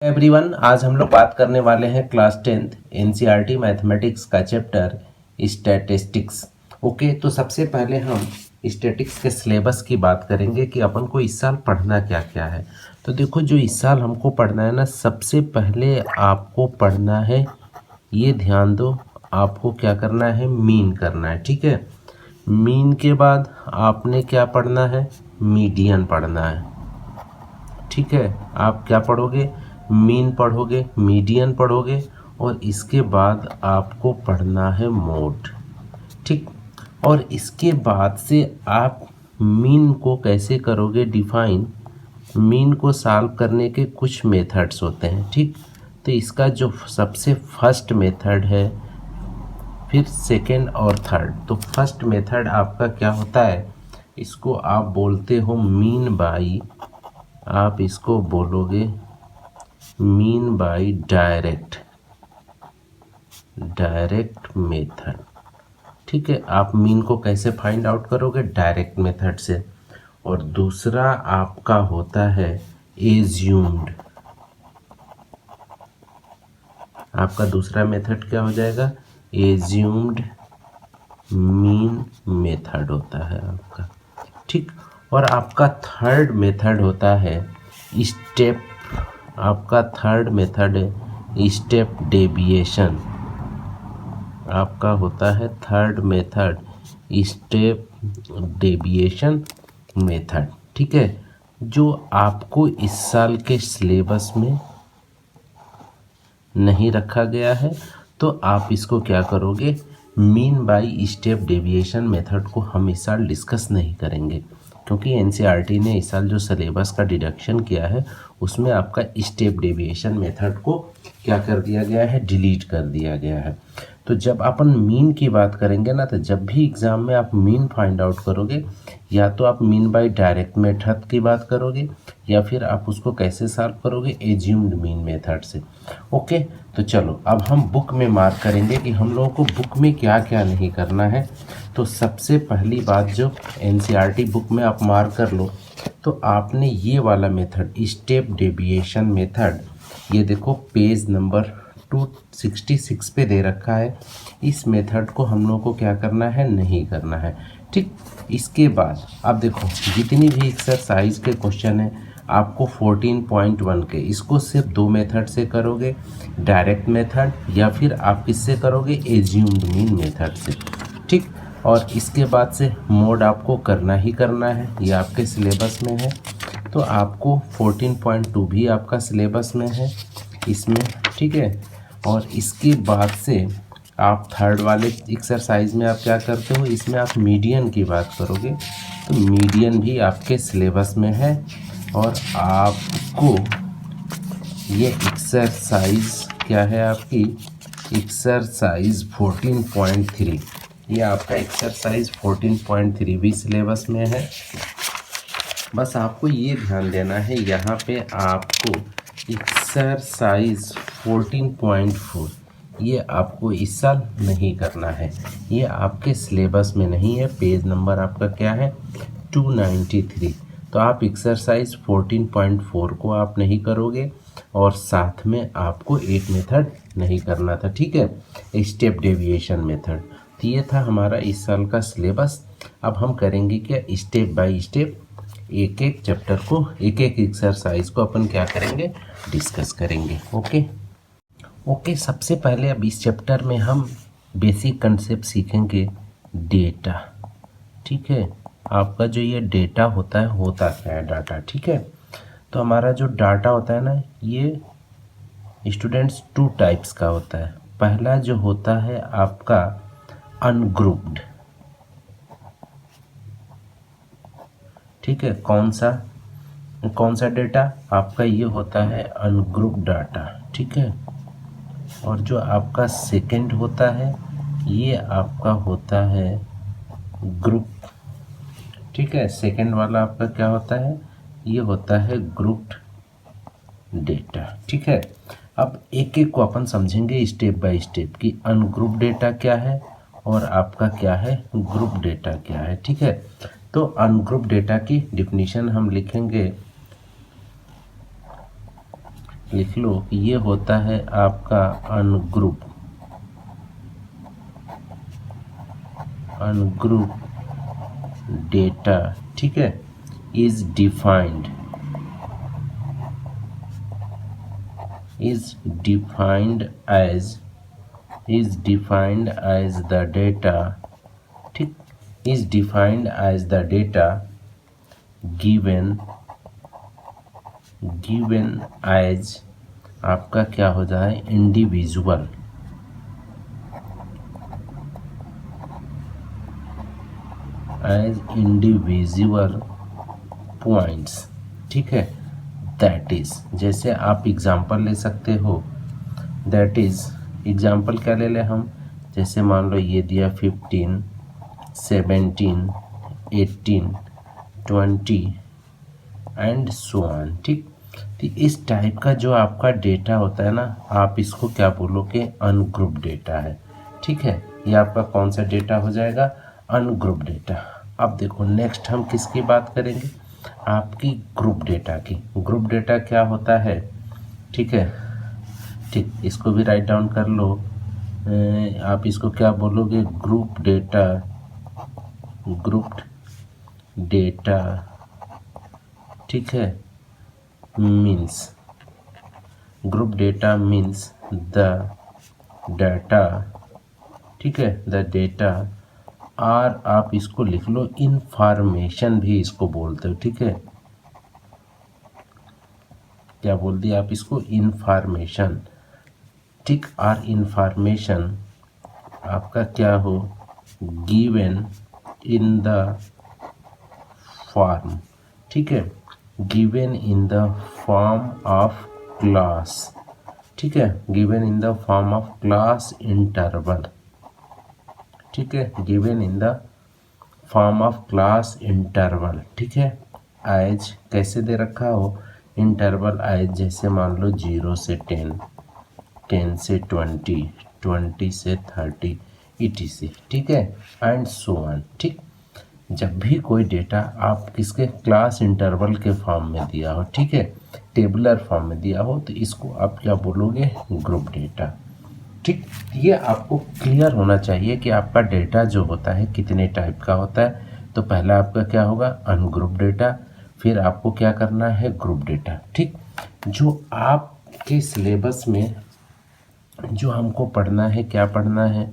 Everyone, आज हम लोग बात करने वाले हैं क्लास 10th एनसीईआरटी मैथमेटिक्स का चैप्टर स्टैटिस्टिक्स। ओके, तो सबसे पहले हम स्टैटिक्स के सिलेबस की बात करेंगे कि अपन को इस साल पढ़ना क्या क्या है। तो देखो, जो इस साल हमको पढ़ना है ना, सबसे पहले आपको पढ़ना है, ये ध्यान दो, आपको क्या करना है, मीन करना है। ठीक है, मीन के बाद आपने क्या पढ़ना है, मीडियन पढ़ना है। ठीक है, आप क्या पढ़ोगे, मीन पढ़ोगे, मीडियन पढ़ोगे, और इसके बाद आपको पढ़ना है मोड। ठीक, और इसके बाद से आप मीन को कैसे करोगे डिफाइन, मीन को सॉल्व करने के कुछ मेथड्स होते हैं। ठीक, तो इसका जो सबसे फर्स्ट मेथड है, फिर सेकेंड और थर्ड। तो फर्स्ट मेथड आपका क्या होता है, इसको आप बोलते हो मीन बाई, आप इसको बोलोगे मीन बाई डायरेक्ट मेथड। ठीक है, आप मीन को कैसे फाइंड आउट करोगे, डायरेक्ट मेथड से। और दूसरा आपका होता है एज्यूम्ड, आपका दूसरा मेथड क्या हो जाएगा, एज्यूम्ड मीन मेथड होता है आपका। ठीक, और आपका थर्ड मेथड होता है स्टेप, आपका थर्ड मेथड है स्टेप डेविएशन। आपका होता है third method step deviation method. ठीक है, जो आपको इस साल के सिलेबस में नहीं रखा गया है, तो आप इसको क्या करोगे, mean by step deviation method को हम इस साल डिस्कस नहीं करेंगे, क्योंकि एनसीईआरटी ने इस साल जो सिलेबस का डिडक्शन किया है उसमें आपका स्टेप डेविएशन मेथड को क्या कर दिया गया है, डिलीट कर दिया गया है। तो जब अपन मीन की बात करेंगे ना, तो जब भी एग्ज़ाम में आप मीन फाइंड आउट करोगे, या तो आप मीन बाय डायरेक्ट मेथड की बात करोगे, या फिर आप उसको कैसे सॉल्व करोगे, एज्यूम्ड मीन मेथड से। ओके, तो चलो अब हम बुक में मार्क करेंगे कि हम लोगों को बुक में क्या क्या नहीं करना है। तो सबसे पहली बात, जो एनसीईआरटी बुक में आप मार्क कर लो, तो आपने ये वाला मेथड स्टेप डेविएशन मेथड, ये देखो पेज नंबर 266 पे दे रखा है। इस मेथड को हम लोग को क्या करना है, नहीं करना है। ठीक, इसके बाद अब देखो, जितनी भी एक्सरसाइज के क्वेश्चन है आपको 14.1 के, इसको सिर्फ दो मेथड से करोगे, डायरेक्ट मेथड, या फिर आप किससे करोगे, एज्यूम्ड मीन मेथड से। ठीक, और इसके बाद से मोड आपको करना ही करना है, ये आपके सिलेबस में है। तो आपको 14.2 भी आपका सिलेबस में है इसमें। ठीक है, और इसके बाद से आप थर्ड वाले एक्सरसाइज में आप क्या करते हो, इसमें आप मीडियन की बात करोगे, तो मीडियन भी आपके सिलेबस में है। और आपको ये एक्सरसाइज क्या है, आपकी एक्सरसाइज 14.3, ये आपका एक्सरसाइज 14.3 भी सिलेबस में है। बस आपको ये ध्यान देना है, यहाँ पे आपको एक्सरसाइज 14.4 ये आपको इस साल नहीं करना है, ये आपके सिलेबस में नहीं है। पेज नंबर आपका क्या है, 293। तो आप एक्सरसाइज 14.4 को आप नहीं करोगे, और साथ में आपको एक मेथड नहीं करना था। ठीक है, स्टेप डेविएशन मेथड। तो ये था हमारा इस साल का सिलेबस। अब हम करेंगे क्या, स्टेप बाय स्टेप एक एक चैप्टर को, एक एक एक्सरसाइज को अपन क्या करेंगे, डिस्कस करेंगे। ओके, सबसे पहले अब इस चैप्टर में हम बेसिक कंसेप्ट सीखेंगे, डेटा। ठीक है, आपका जो ये डेटा होता है, होता क्या है डाटा। ठीक है, तो हमारा जो डाटा होता है ना, ये स्टूडेंट्स टू टाइप्स का होता है। पहला जो होता है आपका अनग्रुप्ड। ठीक है, कौन सा डेटा आपका, ये होता है अनग्रुप्ड डाटा। ठीक है, और जो आपका सेकंड होता है, ये आपका होता है ग्रुप। ठीक है, सेकंड वाला आपका क्या होता है, ये होता है ग्रुप्ड डेटा। ठीक है, अब एक एक को अपन समझेंगे स्टेप बाय स्टेप कि अनग्रुप डेटा क्या है और आपका क्या है, ग्रुप डेटा क्या है। ठीक है, तो अनग्रुप डेटा की डिफिनीशन हम लिखेंगे, लिख लो कि ये होता है आपका अनग्रुप डेटा, ठीक है, is defined as the data, ठीक, is defined as the data given as आपका क्या हो जाए इंडिविजुअल पॉइंट्स, ठीक है। दैट इज, जैसे आप एग्जांपल ले सकते हो, दैट इज एग्जांपल क्या ले लें हम, जैसे मान लो ये दिया 15, 17, 18, 20 एंड सो ऑन, ठीक। तो इस टाइप का जो आपका डेटा होता है ना, आप इसको क्या बोलोगे अनग्रुप डेटा है, ठीक है। ये आपका कौन सा डेटा हो जाएगा अनग्रुप डेटा। अब देखो नेक्स्ट हम किसकी बात करेंगे, आपकी ग्रुप डेटा की। ग्रुप डेटा क्या होता है, ठीक है, ठीक, इसको भी राइट डाउन कर लो। आप इसको क्या बोलोगे ग्रुप डेटा, ठीक है, means group data means the data, ठीक है, द डेटा और आप इसको लिख लो इंफॉर्मेशन भी इसको बोलते हो, ठीक है। क्या बोल दिया आप इसको इंफॉर्मेशन, ठीक, और इंफॉर्मेशन आपका क्या हो गिवन इन द फॉर्म, ठीक है, given in the form of class, ठीक है, given in the form of class interval, ठीक है, given in the form of class interval, ठीक है। एज कैसे दे रखा हो इंटरवल एज, जैसे मान लो 0 से 10, 10 से 20, 20 से 30 etc, ठीक है, एंड सो ऑन, ठीक। जब भी कोई डेटा आप किसके क्लास इंटरवल के फॉर्म में दिया हो, ठीक है, टेबुलर फॉर्म में दिया हो, तो इसको आप क्या बोलोगे ग्रुप डेटा, ठीक। ये आपको क्लियर होना चाहिए कि आपका डेटा जो होता है कितने टाइप का होता है। तो पहला आपका क्या होगा अनग्रुप डेटा, फिर आपको क्या करना है ग्रुप डेटा, ठीक। जो आपके सिलेबस में जो हमको पढ़ना है, क्या पढ़ना है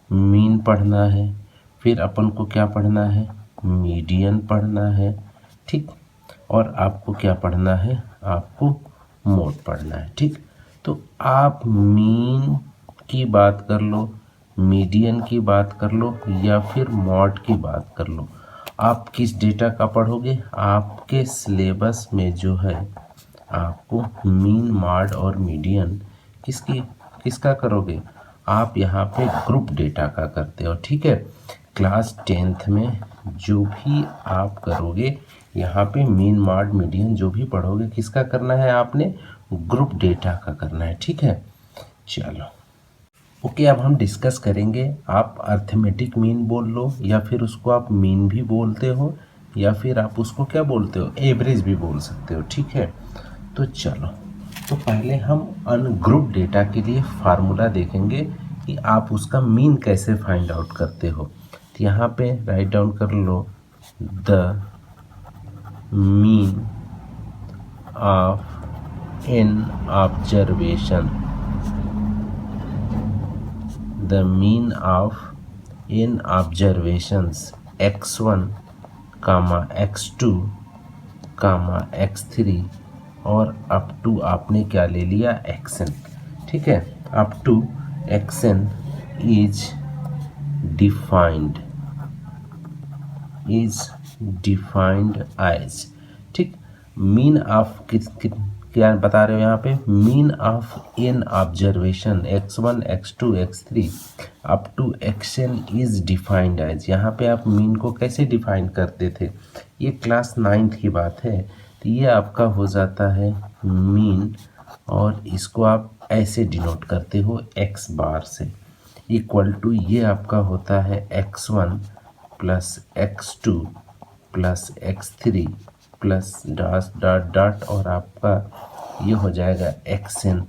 मीन पढ़ना है, फिर अपन को क्या पढ़ना है मीडियन पढ़ना है, ठीक, और आपको क्या पढ़ना है आपको मोड पढ़ना है, ठीक। तो आप मीन की बात कर लो, मीडियन की बात कर लो, या फिर मॉड की बात कर लो, आप किस डेटा का पढ़ोगे, आपके सिलेबस में जो है आपको मीन मॉड और मीडियन किसका करोगे, आप यहाँ पे ग्रुप डेटा का करते हो, ठीक है। क्लास 10th में जो भी आप करोगे यहाँ पे मीन मॉड मीडियन जो भी पढ़ोगे किसका करना है आपने ग्रुप डेटा का करना है, ठीक है। चलो ओके, अब हम डिस्कस करेंगे आप अर्थमेटिक मीन बोल लो, या फिर उसको आप मीन भी बोलते हो, या फिर आप उसको क्या बोलते हो एवरेज भी बोल सकते हो, ठीक है। तो चलो, तो पहले हम अनग्रुप डेटा के लिए फार्मूला देखेंगे कि आप उसका मीन कैसे फाइंड आउट करते हो। तो यहाँ पे राइट डाउन कर लो the mean of an observation, the mean of n observations x1, x2, x3 और अप टू आपने क्या ले लिया xn, ठीक है, up to xn is defined as, ठीक। मीन ऑफ क्या बता रहे हो यहाँ पे mean of an observation x1, x2, x3 up to xn is defined as, यहाँ पे आप मीन को कैसे डिफाइन करते थे, ये क्लास 9th की बात है। तो ये आपका हो जाता है मीन, और इसको आप ऐसे डिनोट करते हो x बार से, इक्वल टू ये आपका होता है x1 plus x2 plus x3 plus dot dot dot और आपका ये हो जाएगा xn,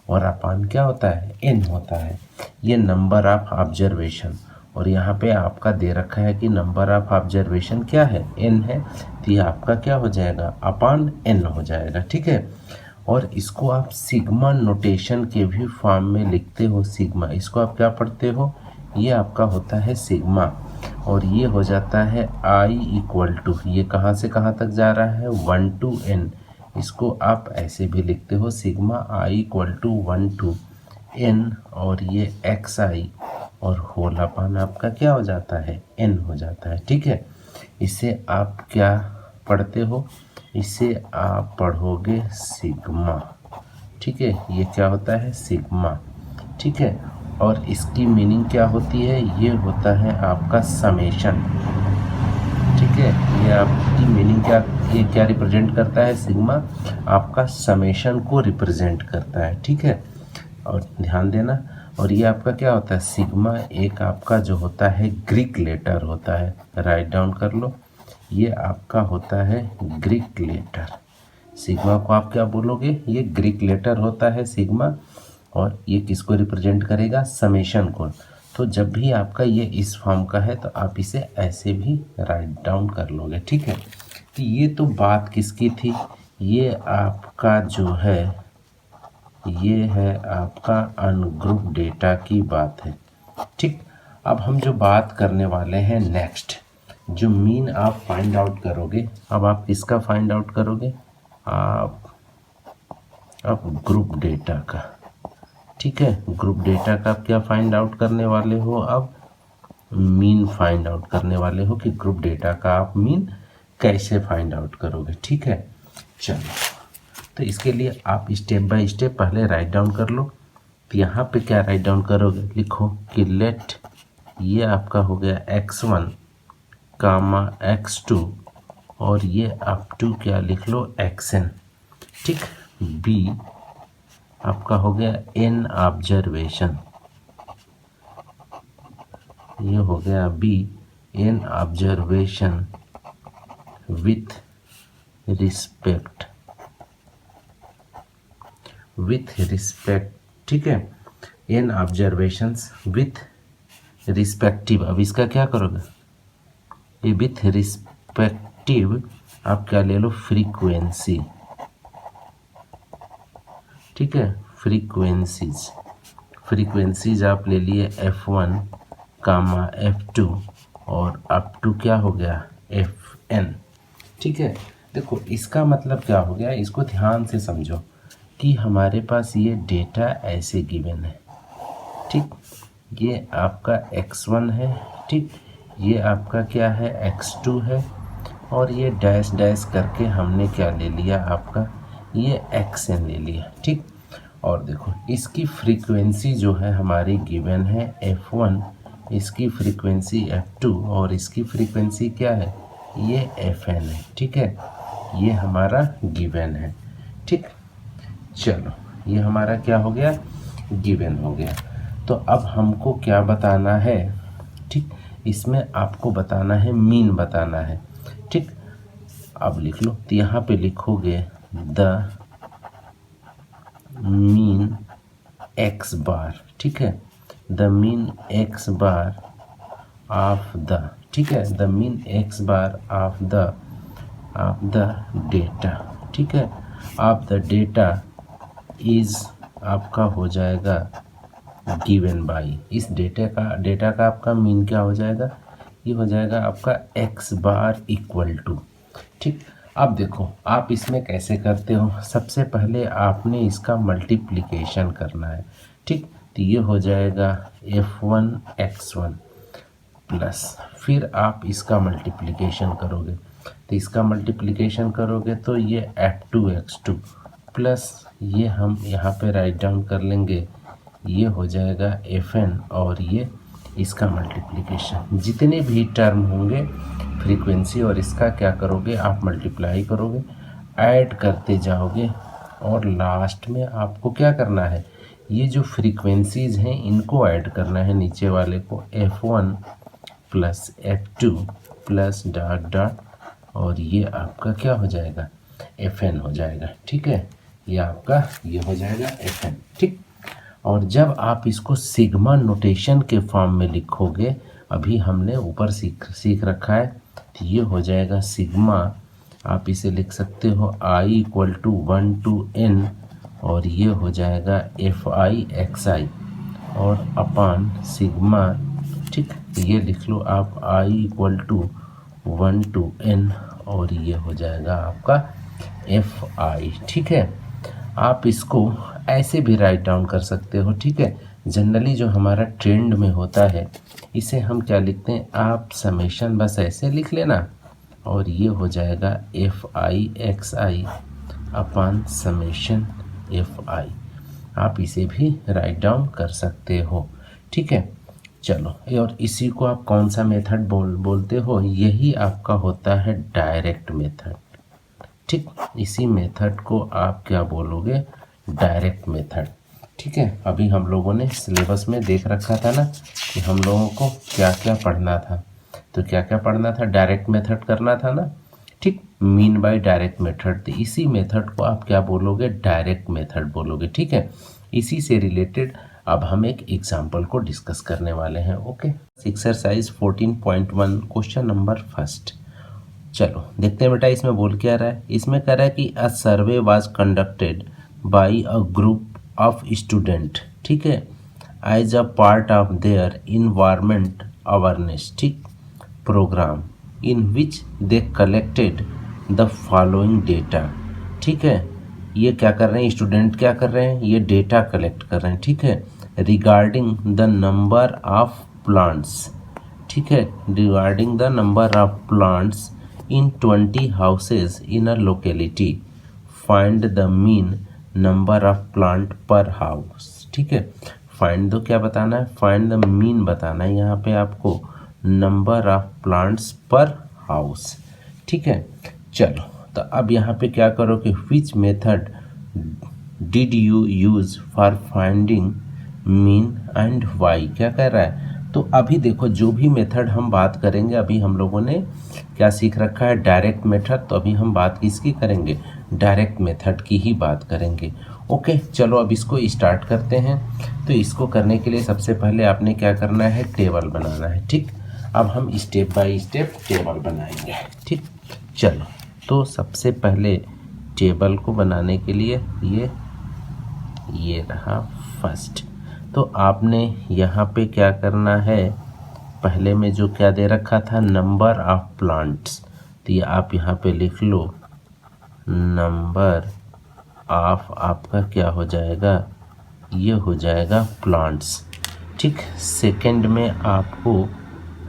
और अपान क्या होता है, n होता है। ये नंबर ऑफ ऑब्जर्वेशन, और यहाँ पे आपका दे रखा है कि नंबर ऑफ ऑब्जर्वेशन क्या है, n है, तो ये आपका क्या हो जाएगा, अपान n हो जाएगा। ठीक है, और इसको आप सिग्मा नोटेशन के भी फॉर्म में लिखते हो। सिग्मा, इसको आप क्या पढ़ते हो, ये आपका होता है सिग्मा, और ये हो जाता है i इक्वल टू, ये कहाँ से कहाँ तक जा रहा है, 1 to n। इसको आप ऐसे भी लिखते हो sigma i equal to 1 to n, और ये xi, और होल अपान आपका क्या हो जाता है, n हो जाता है। ठीक है, इसे आप क्या पढ़ते हो, इसे आप पढ़ोगे सिग्मा। ठीक है, ये क्या होता है, सिग्मा। ठीक है, और इसकी मीनिंग क्या होती है, ये होता है आपका समेशन। ठीक है, ये आपकी मीनिंग क्या, ये क्या रिप्रेजेंट करता है, सिग्मा आपका समेशन को रिप्रेजेंट करता है। ठीक है, और ध्यान देना, और ये आपका क्या होता है, सिग्मा एक आपका जो होता है ग्रीक लेटर होता है, राइट डाउन कर लो, ये आपका होता है ग्रीक लेटर। सिग्मा को आप क्या बोलोगे, ये ग्रीक लेटर होता है सिग्मा, और ये किसको रिप्रेजेंट करेगा, समेशन को। तो जब भी आपका ये इस फॉर्म का है तो आप इसे ऐसे भी राइट डाउन कर लोगे। ठीक है, तो ये तो बात किसकी थी, ये आपका जो है, ये है आपका अनग्रुप डेटा की बात है। ठीक, अब हम जो बात करने वाले हैं नेक्स्ट, जो मीन आप फाइंड आउट करोगे। अब आप किसका फाइंड आउट करोगे, आप ग्रुप डेटा का। ठीक है, ग्रुप डेटा का आप क्या फाइंड आउट करने वाले हो, अब मीन फाइंड आउट करने वाले हो कि ग्रुप डेटा का आप मीन कैसे फाइंड आउट करोगे। ठीक है, चलो, तो इसके लिए आप स्टेप बाय स्टेप पहले राइट डाउन कर लो। तो यहाँ पे क्या राइट डाउन करोगे, लिखो कि लेट, ये आपका हो गया x1 कामा x2, और ये अप टू क्या लिख लो, xn। ठीक, b आपका हो गया n ऑब्जर्वेशन, ये हो गया b n observation with respect, ठीक है, n ऑब्जर्वेशंस विथ रिस्पेक्टिव। अब इसका क्या करोगे, ये विथ रिस्पेक्टिव आप क्या ले लो, फ्रीक्वेंसी। ठीक है, फ्रीक्वेंसीज आप ले लिए f1 कामा f2, और अप टू क्या हो गया, fn। ठीक है, देखो इसका मतलब क्या हो गया, इसको ध्यान से समझो कि हमारे पास ये डेटा ऐसे गिवन है। ठीक, ये आपका x1 है, ठीक, ये आपका क्या है, x2 है, और ये डैश डैश करके हमने क्या ले लिया, आपका ये xn ले लिया। ठीक, और देखो इसकी फ्रीक्वेंसी जो है हमारी गिवन है f1, इसकी फ्रीक्वेंसी f2, और इसकी फ्रीक्वेंसी क्या है, ये fn है। ठीक है, ये हमारा गिवन है। ठीक, चलो ये हमारा क्या हो गया, गिवन हो गया। तो अब हमको क्या बताना है, ठीक, इसमें आपको बताना है मीन बताना है। ठीक, अब लिख लो, तो यहाँ पे लिखोगे द मीन एक्स बार। ठीक है, the mean x bar of the, ठीक है, the mean x bar of the data. ठीक है, ऑफ द डेटा इज आपका हो जाएगा गिवन बाई, इस डेटा का आपका मीन क्या हो जाएगा, ये हो जाएगा आपका एक्स बार इक्वल टू। ठीक, अब देखो आप इसमें कैसे करते हो, सबसे पहले आपने इसका मल्टीप्लिकेशन करना है। ठीक, तो ये हो जाएगा f1 x1 प्लस, फिर आप इसका मल्टीप्लिकेशन करोगे, तो इसका मल्टीप्लिकेशन करोगे तो ये f2 x2 प्लस, ये हम यहाँ पे राइट डाउन कर लेंगे, ये हो जाएगा fn, और ये इसका मल्टीप्लिकेशन, जितने भी टर्म होंगे फ्रीक्वेंसी और इसका क्या करोगे, आप मल्टीप्लाई करोगे, ऐड करते जाओगे, और लास्ट में आपको क्या करना है, ये जो फ्रीक्वेंसीज हैं इनको ऐड करना है, नीचे वाले को f1 plus f2 plus dot dot, और ये आपका क्या हो जाएगा, fn हो जाएगा। ठीक है, ये आपका ये हो जाएगा Fn, ठीक। और जब आप इसको सिग्मा नोटेशन के फॉर्म में लिखोगे, अभी हमने ऊपर सीख रखा है, तो ये हो जाएगा सिग्मा, आप इसे लिख सकते हो I = 1 to n, और ये हो जाएगा Fi और अपान सिग्मा, ठीक। ये लिख लो आप I = 1 to n, और ये हो जाएगा आपका Fi, ठीक है। आप इसको ऐसे भी राइट डाउन कर सकते हो, ठीक है। जनरली जो हमारा ट्रेंड में होता है, इसे हम क्या लिखते हैं, आप समेशन बस ऐसे लिख लेना, और ये हो जाएगा Fi अपान समेशन Fi। आप इसे भी राइट डाउन कर सकते हो, ठीक है। चलो, और इसी को आप कौन सा मेथड बोलते हो, यही आपका होता है डायरेक्ट मेथड, ठीक। इसी मेथड को आप क्या बोलोगे, डायरेक्ट मेथड, ठीक है। अभी हम लोगों ने सिलेबस में देख रखा था ना कि हम लोगों को क्या क्या पढ़ना था, तो क्या क्या पढ़ना था, डायरेक्ट मेथड करना था ना, ठीक। मीन बाय डायरेक्ट मेथड, तो इसी मेथड को आप क्या बोलोगे, डायरेक्ट मेथड बोलोगे, ठीक है। इसी से रिलेटेड अब हम एक एग्जाम्पल को डिस्कस करने वाले हैं, okay. Exercise 14.1 question number first. चलो देखते हैं बेटा इसमें बोल क्या रहा है। इसमें कह रहा है कि a survey was conducted by a group of student, ठीक है, as a part of their environment awareness, ठीक, program, in which they collected the following data, ठीक है। ये क्या कर रहे हैं, स्टूडेंट क्या कर रहे हैं, ये डेटा कलेक्ट कर रहे हैं, ठीक है, regarding the number of plants, ठीक है, regarding the number of plants in 20 houses in a locality, find the mean number of plant per house, ठीक है। फाइंड दो क्या बताना है, फाइंड द मीन बताना है यहाँ पे आपको, नंबर ऑफ प्लांट्स पर हाउस, ठीक है। चलो तो अब यहाँ पे क्या करो कि which method did you use for finding mean and Y, क्या कह रहा है। तो अभी देखो जो भी मेथड हम बात करेंगे, अभी हम लोगों ने क्या सीख रखा है, डायरेक्ट मेथड, तो अभी हम बात किसकी करेंगे, डायरेक्ट मेथड की ही बात करेंगे, ओके। चलो अब इसको स्टार्ट करते हैं। तो इसको करने के लिए सबसे पहले आपने क्या करना है, टेबल बनाना है, ठीक। अब हम स्टेप बाय स्टेप टेबल बनाएंगे, ठीक। चलो तो सबसे पहले टेबल को बनाने के लिए ये रहा फर्स्ट। तो आपने यहाँ पे क्या करना है, पहले में जो क्या दे रखा था, नंबर ऑफ प्लांट्स, तो ये आप यहाँ पे लिख लो, नंबर ऑफ आपका क्या हो जाएगा, ये हो जाएगा प्लांट्स, ठीक। सेकंड में आपको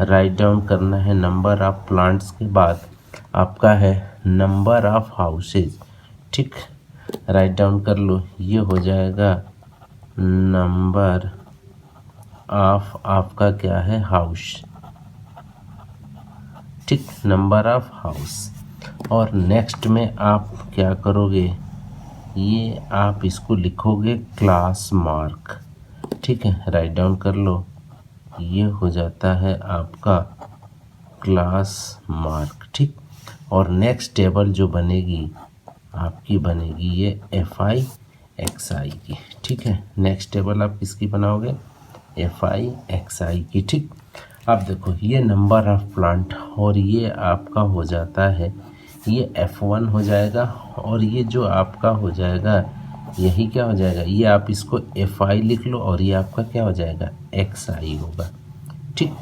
राइट डाउन करना है नंबर ऑफ प्लांट्स के बाद आपका है नंबर ऑफ हाउसेज, ठीक, राइट डाउन कर लो, ये हो जाएगा नंबर ऑफ आपका क्या है, हाउस, ठीक, नंबर ऑफ हाउस। और नेक्स्ट में आप क्या करोगे, ये आप इसको लिखोगे क्लास मार्क, ठीक है, राइट डाउन कर लो, ये हो जाता है आपका क्लास मार्क, ठीक। और नेक्स्ट टेबल जो बनेगी आपकी बनेगी ये Fi की, ठीक है। नेक्स्ट टेबल आप किसकी बनाओगे, Fi की, ठीक। अब देखो ये नंबर ऑफ प्लांट, और ये आपका हो जाता है, ये F1 हो जाएगा, और ये जो आपका हो जाएगा यही क्या हो जाएगा, ये आप इसको Fi लिख लो, और ये आपका क्या हो जाएगा, Xi होगा, ठीक।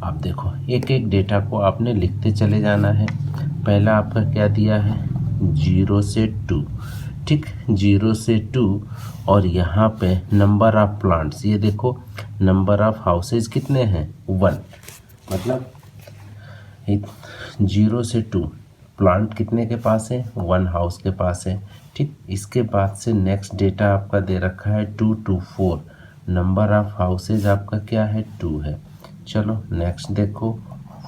अब देखो एक एक डेटा को आपने लिखते चले जाना है। पहला आपका क्या दिया है, 0 से 2, ठीक, 0 से 2, और यहाँ पे नंबर ऑफ प्लांट्स, ये देखो नंबर ऑफ हाउसेज कितने हैं, 1, मतलब 0 से 2 प्लांट कितने के पास है, 1 हाउस के पास है, ठीक। इसके बाद से नेक्स्ट डेटा आपका दे रखा है 2 to 4, नंबर ऑफ हाउसेज आपका क्या है, 2 है। चलो नेक्स्ट देखो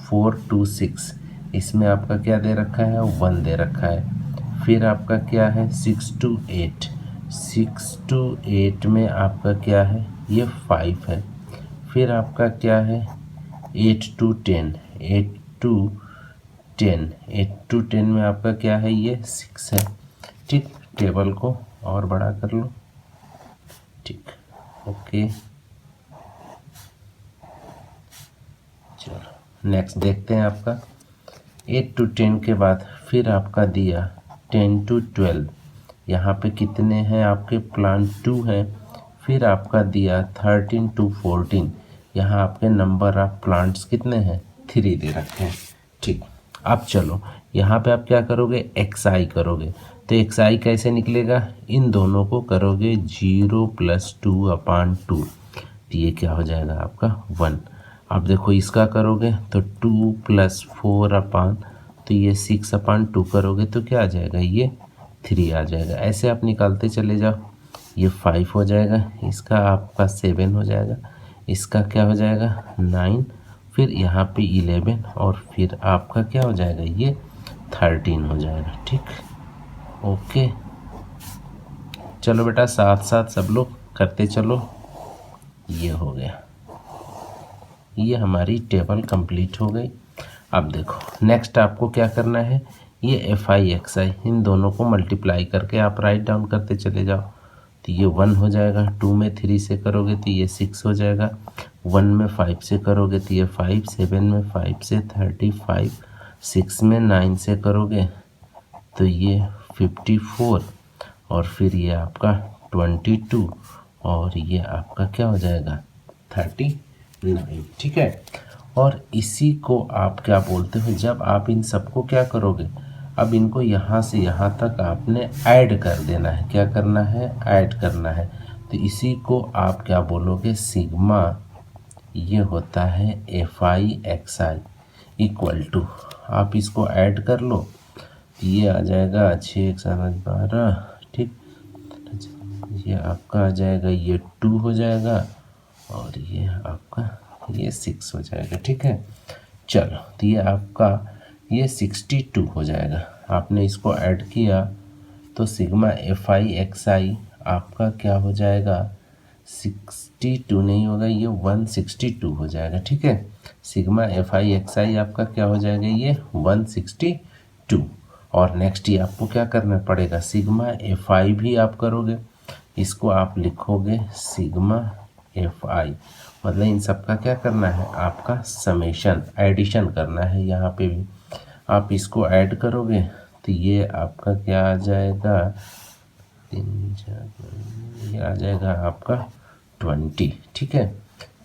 4 to 6, इसमें आपका क्या दे रखा है, 1 दे रखा है। फिर आपका क्या है 6 to 8, 6 to 8 में आपका क्या है, ये 5 है। फिर आपका क्या है 8 to 10, 8 to 10 में आपका क्या है, ये 6 है, ठीक। टेबल को और बड़ा कर लो, ठीक, ओके। चलो नेक्स्ट देखते हैं आपका 8 to 10 के बाद फिर आपका दिया 10 to 12, यहाँ पे कितने हैं आपके प्लांट 2 हैं। फिर आपका दिया 13 to 14, यहाँ आपके नंबर ऑफ प्लांट्स कितने हैं 3 दे रखे हैं, ठीक। अब चलो यहाँ पे आप क्या करोगे XI करोगे, तो XI कैसे निकलेगा, इन दोनों को करोगे 0 + 2/2, तो ये क्या हो जाएगा आपका 1। अब देखो इसका करोगे तो 2 + 4 तो ये 6/2 करोगे तो क्या आ जाएगा, ये 3 आ जाएगा। ऐसे आप निकालते चले जाओ, ये 5 हो जाएगा, इसका आपका 7 हो जाएगा, इसका क्या हो जाएगा 9, फिर यहाँ पे 11 और फिर आपका क्या हो जाएगा ये 13 हो जाएगा, ठीक, ओके। चलो बेटा साथ साथ सब लोग करते चलो, ये हो गया, ये हमारी टेबल कंप्लीट हो गई। अब देखो नेक्स्ट आपको क्या करना है, ये FI XI इन दोनों को मल्टीप्लाई करके आप राइट डाउन करते चले जाओ, तो ये 1 हो जाएगा, 2 में 3 से करोगे तो ये 6 हो जाएगा, 1 में 5 से करोगे तो ये 5, 7 में 5 से 35, 6 में 9 से करोगे तो ये 54 और फिर ये आपका 22 और ये आपका क्या हो जाएगा 39, ठीक है। और इसी को आप क्या बोलते हो, जब आप इन सबको क्या करोगे, अब इनको यहाँ से यहाँ तक आपने ऐड कर देना है, क्या करना है ऐड करना है, तो इसी को आप क्या बोलोगे सिग्मा, ये होता है FI XI इक्वल टू, आप इसको ऐड कर लो, ये आ जाएगा 6 × 7 = 12, ठीक, ये आपका आ जाएगा ये 2 हो जाएगा और ये आपका ये 6 हो जाएगा, ठीक है। चलो तो ये आपका ये 62 हो जाएगा, आपने इसको ऐड किया तो सिग्मा FI XI आपका क्या हो जाएगा 62 नहीं होगा, ये 162 हो जाएगा, ठीक है। सिग्मा FI XI आपका क्या हो जाएगा ये 162। और नेक्स्ट ये आपको क्या करना पड़ेगा, सिग्मा FI भी आप करोगे, इसको आप लिखोगे सिग्मा FI, मतलब इन सब का क्या करना है आपका समेशन एडिशन करना है, यहाँ पे भी आप इसको ऐड करोगे तो ये आपका क्या आ जाएगा 3 4, ये आ जाएगा आपका 20, ठीक है।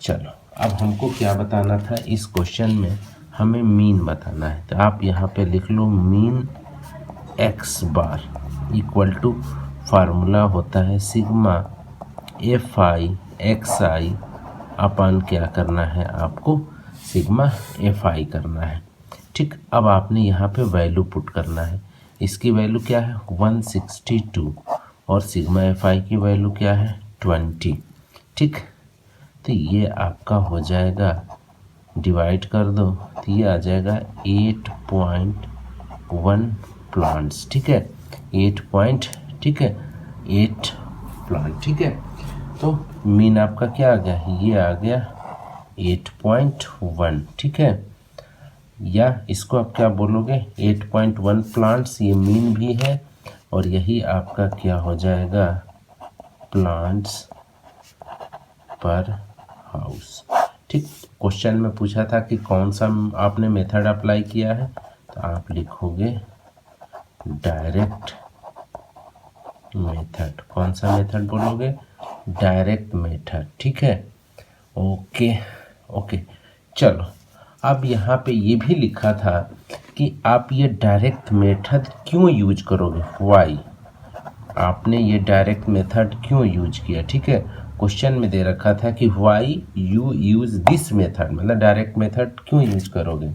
चलो अब हमको क्या बताना था इस क्वेश्चन में, हमें मीन बताना है, तो आप यहाँ पे लिख लो mean x bar equal to formula होता है सिग्मा FI XI अपन क्या करना है आपको सिग्मा FI करना है, ठीक। अब आपने यहाँ पे वैल्यू पुट करना है, इसकी वैल्यू क्या है 162 और सिग्मा FI की वैल्यू क्या है 20, ठीक। तो ये आपका हो जाएगा, डिवाइड कर दो तो ये आ जाएगा 8.1 प्लांट्स, ठीक है, 8 प्लांट, ठीक है। तो मीन आपका क्या आ गया, ये आ गया 8.1, ठीक है, या इसको आप क्या बोलोगे 8.1 प्लांट्स, ये मीन भी है और यही आपका क्या हो जाएगा प्लांट्स पर हाउस, ठीक। क्वेश्चन में पूछा था कि कौन सा आपने मेथड अप्लाई किया है, तो आप लिखोगे डायरेक्ट मेथड, कौन सा मेथड बोलोगे डायरेक्ट मेथड, ठीक है, ओके ओके। चलो अब यहाँ पे ये भी लिखा था कि आप ये डायरेक्ट मेथड क्यों यूज करोगे, वाई, आपने ये डायरेक्ट मेथड क्यों यूज किया, ठीक है। क्वेश्चन में दे रखा था कि why you use this method, मतलब डायरेक्ट मेथड क्यों यूज करोगे,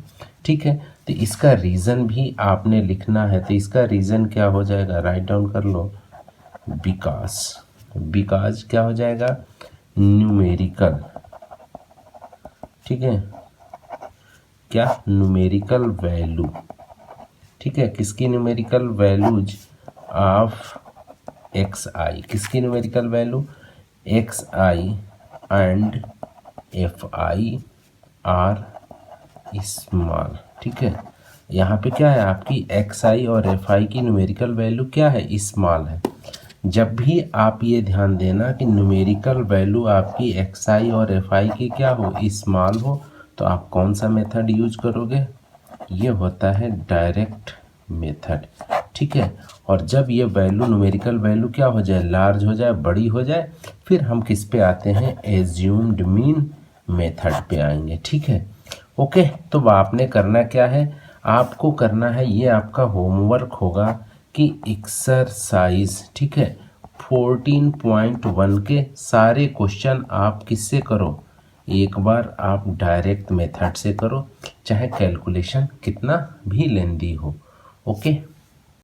ठीक है। तो इसका रीज़न भी आपने लिखना है, तो इसका रीज़न क्या हो जाएगा, राइट डाउन कर लो, बिकॉज क्या हो जाएगा न्यूमेरिकल, ठीक है, क्या न्यूमेरिकल वैल्यू, ठीक है, किसकी न्यूमेरिकल वैल्यूज ऑफ XI, किसकी numerical value XI and FI are small, ठीक है, यहाँ पे क्या है, आपकी एक्स आई और एफ आई की न्यूमेरिकल वैल्यू क्या है, स्मॉल है। जब भी आप ये ध्यान देना कि न्यूमेरिकल वैल्यू आपकी एक्स आई और एफ आई की क्या हो, स्मॉल हो, तो आप कौन सा मेथड यूज करोगे, ये होता है डायरेक्ट मेथड। ठीक है, और जब ये वैल्यू न्यूमेरिकल वैल्यू क्या हो जाए, लार्ज हो जाए, बड़ी हो जाए, फिर हम किस पे आते हैं, एज्यूम्ड मीन मेथड पे आएंगे। ठीक है, ओके। तो आपने करना क्या है, आपको करना है, ये आपका होमवर्क होगा कि एक्सरसाइज, ठीक है, 14.1 के सारे क्वेश्चन आप किससे करो, एक बार आप डायरेक्ट मेथड से करो, चाहे कैलकुलेशन कितना भी लेंदी हो। ओके।